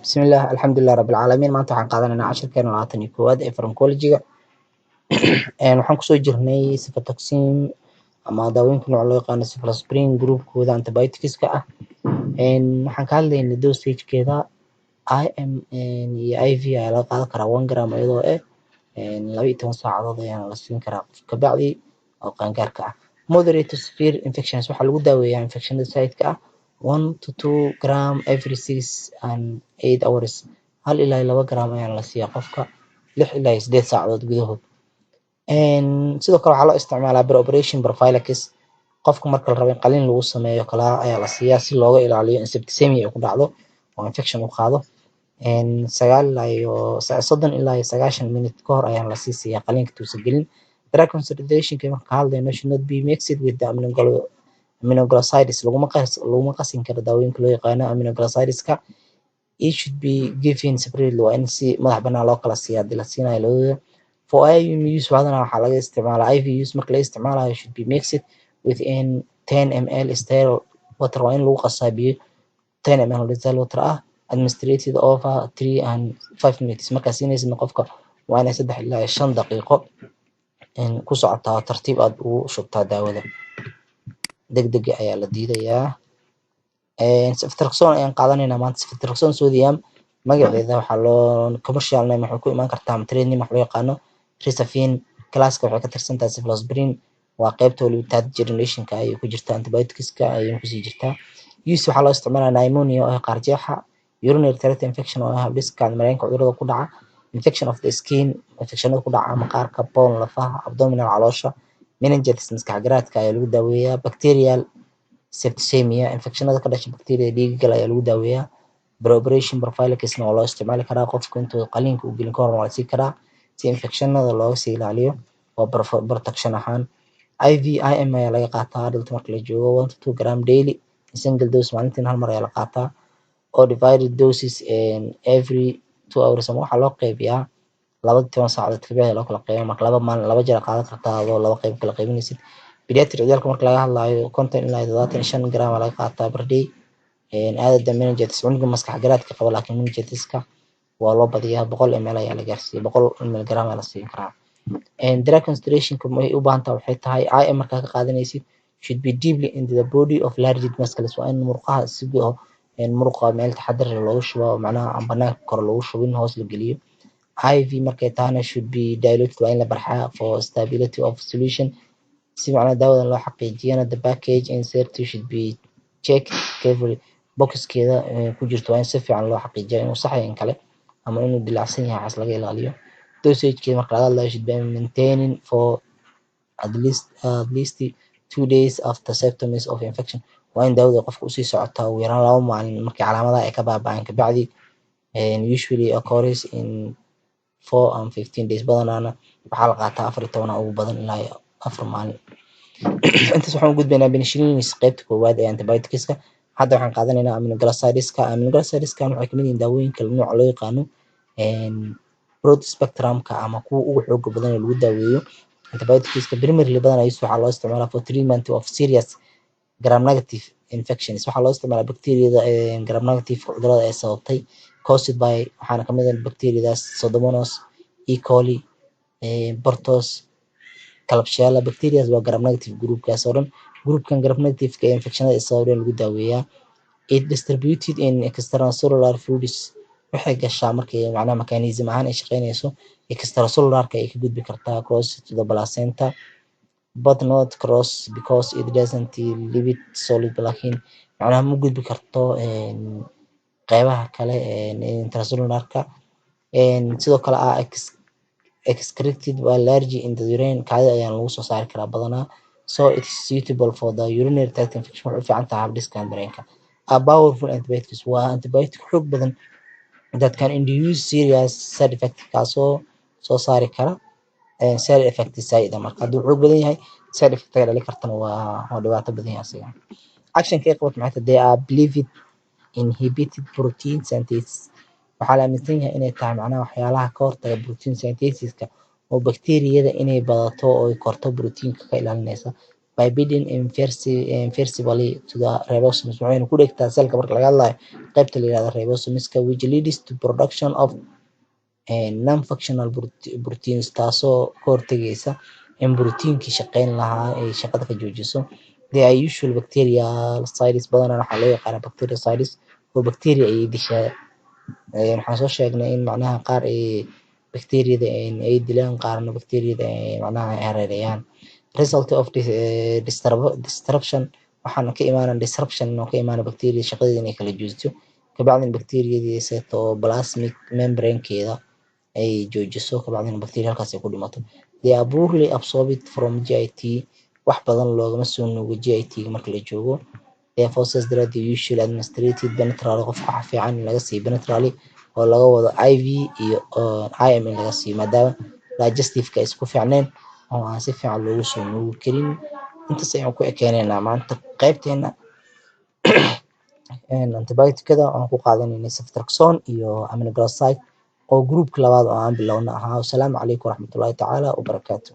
بسم الله الحمد لله رب العالمين maanta waxaan qaadanaynaa cashirkeena 21 ee farmakolojiga waxaan kusoo jirnay ciprofloxacin ama daawooyinka nooca loo yaqaano cephalosporin groupkooda antibioticska ah waxaan ka hadlaynay dosagekeeda IM iyo IV ayaa laga qaadan karaa 1 gram iyadoo 12 saacadood ayaana la siin karaa qofka bacdi oo qaangaarka ah moderate to severe infections waxaa lagu daaweeyaa infectionada saaidka ah 1 to 2 gram every 6 and 8 hours 1 ilaa 2 gram ayaana la siiyaa qofka 6 ilaa 8 saacadood gudahood sidoo kale waxaa loo isticmaalaa pre-operation prophylaxis qofka marka la rabo in qalliin lagu sameeyo kala ayaa la siiyaa si looga ilaaliyo in septicemia ay ku dhacdo oo infection uu qaado 30 ilaa 90 minute ka hor ayaa la sii siiyaa qalliinka intuusan gelin drug consolidation marka ka hadlayno should not be mixed with the aminoglycosides laguma qasin karo daawooyinka loo yaqaano aminoglycosideska it should be given separately waa in si madax banaan loo kala siiyaa hadii la siinayo labadooda for IV use badanaa waxaa laga isticmaalaa IV use marka la isticmaalayo should be mixed within 10 ml sterile water waa in lagu qasaa biyo 10 ml sterile water ah administrated over 3 and 5 minutes markaa siinaysidna qofka waa inay 3 ilaa 5 daqiiqo ku socotaa oo tartiib aad ugu shubtaa daawada degdeg ayaa la diidayaa ceftriaxone ayaan qaadanaynaa maanta ceftriaxone sodium magaceeda waxaa loo commercial name waxay ku imaan kartaa trade name wax loo yaqaano risafin classka waxay ka tirsan tahay cephalosporin waa qaybta waliba third generationka ayay ku jirtaa antibioticska ayay kusii jirtaa use waxaa loo isticmaalaa pneumonia oo ah qaarjeexa urinary tract infection oo ah habdhiska mareenka cudurada ku dhaca infection of the skin infectionada ku dhaca maqaarka bone lafaha abdominal caloosha meningitis maskax garaadka ayaa lagu daaweeyaa bacterial septicemia infectionada ka dhasha bacteria dhiiga gal ayaa lagu daaweeyaa pre-operation prophylaxisna waa loo isticmaali karaa qofka intuu qalliinka u gelin ka hor waa la sii karaa si infectionada looga sii ilaaliyo oo protection ahaan IV IM ayaa laga qaataa adult marka la joogo 1 to 2 gram daily single dose maalintiin hal mar ayaa la qaataa oo divided doses every 2 hours ama waxaa loo qeybiyaa 12 saacadood kabacdi loo kala qeybiyaa marka laba jeer qaadan kartaa adoo laba qeyb kala qeybinaysid pediatric ciyaalka marka laga hadlayo 50 ilaa 75 gram ayaa laga qaataa per day aadada meningitis cunuga maskax garaadka qaba laakiin meningitiska waa loo badiyaa 100 ml ayaa la gaarsiiya 100 mg ayaa la siin karaa drug concentrationka waxay u baahan tahay waxay tahay IM markaa ka qaadanaysid should be deeply into the body of large muscles waa in murqaha si muruqa meel taxadar leh loogu shubo macnaha aan banaanka kor loogu shubin hoos la geliyo IV markay tahana should be diluted waa in la barxaa for stability of solution si macnaha daawada loo xaqiijiyana the package insert should be checked carefully boxkeeda ku jirto waa in si fiican loo xaqiijiyaa inuu sax yahay in kale ama inuu dilaacsan yahay waxaas laga ilaaliyo dosagekeeda marka laga hadlayo should be maintaining for at least 2 days after symptoms of infection waa in daawada qofka usii socotaa ugu yaraan 2 maalin markii calaamadaha ay ka baaba'aan kabacdi usually occurs in 4 and 15 days badanaana waxaa la qaataa 14 ugu badan ilaa 4 maalin intaas waxaan u gudbaynaa penicillins qaybta koowaad ee antibioticska hadda waxaan qaadanaynaa aminoglycosideska waxay kamid yihiin daawooyinka nooca loo yaqaano broad spectrumka ama kuwa ugu xooga badan ee lagu daaweeyo antibioticska primarily badanaa waxaa loo isticmaalaa for treatment of serious gram negative infections waxaa loo isticmaalaa bacteriada gram negative cudurada ay sababtay caused by waxaana kamid ah bacteriadaas Pseudomonas E. coli Portos Klebsiella bacterias waa gram negative groupkaas oo dhan groupkan gram negative-ka ee infectionada ay sababeen lagu daaweeyaa it distributed in extracellular fluids waxay gashaa markay macnaha mechanism ahaan ay shaqeynayso extracellularka ay ka gudbi kartaa cross to the placenta but not cross because it doesn't leave it solid laakiin macnaha ma gudbi karto qeybaha kale intracellularka sidoo kale excreted by large in the urine kaadida ayaan lagu soo saari karaa badanaa so it is suitable for the urinary tract infection waxay u fiican tahay habdhiska dareenka a powerful antibiotics waa antibiotic xoog badan that can induce serious side effect kaasoo soo saari kara side effect side marka hadduu xoog badan yahay side effect ay dhali kartana waa dhibaato badan yahay asiga action kay qabat maxay tahay they are believed inhibited protein synthesis waxaa la aaminsan yahay inay tahay macnaha waxyaalaha ka hortaga protein synthesiska oo bacteriyada inay badato oo ay korto proteinka ka ilaalinaysa by bidding inversibly to the ribosomes waxayna ku dhegtaa selka marka laga hadlayo qaybta la yirahdo ribosomeska which leads to production of non-functional proteins taasoo ka hortagaysa in proteinkii shaqayn lahaa ay shaqada ka joojiso. They are usual bacteriicides badanaa waxaa loo yaqaanaa bactericides oo bacteria ayay dishaa. Waxaan soo sheegnay in macnaha qaar ay bacteriada ay dilaan qaarna bacteriada macnaha ay hareereeyaan. Result of disruption waxaana ka imaanaya disruption oo ka imaanaya bacteria shaqadeeda inay kala joojiso kabacdina bacteriadii cytoplasmic membrane-keeda ay joojiso kabacdina bacteria halkaas ay ku dhimato. They are poorly absorbed from GIT wax badan loogama soo nuugo GIT marka la joogo. Therefore says that the usually administrated penetrally qofka waxa fiican in laga siiyo penetrally oo laga wado IV iyo IM in laga siiyo maadaama digestive-ka isku fiicneen oo aan si fiican loogu soo nuugi karin. Intaas ayaan ku ekeenaynaa maanta qaybteena antibiotic-ada aan ku qaadanaynay ceftriaxone iyo aminoglycoside oo groupka labaad oo aan bilowna ahaa. Wassalaamu calaykum waraxmatullaahi tacaala wabarakaatuh.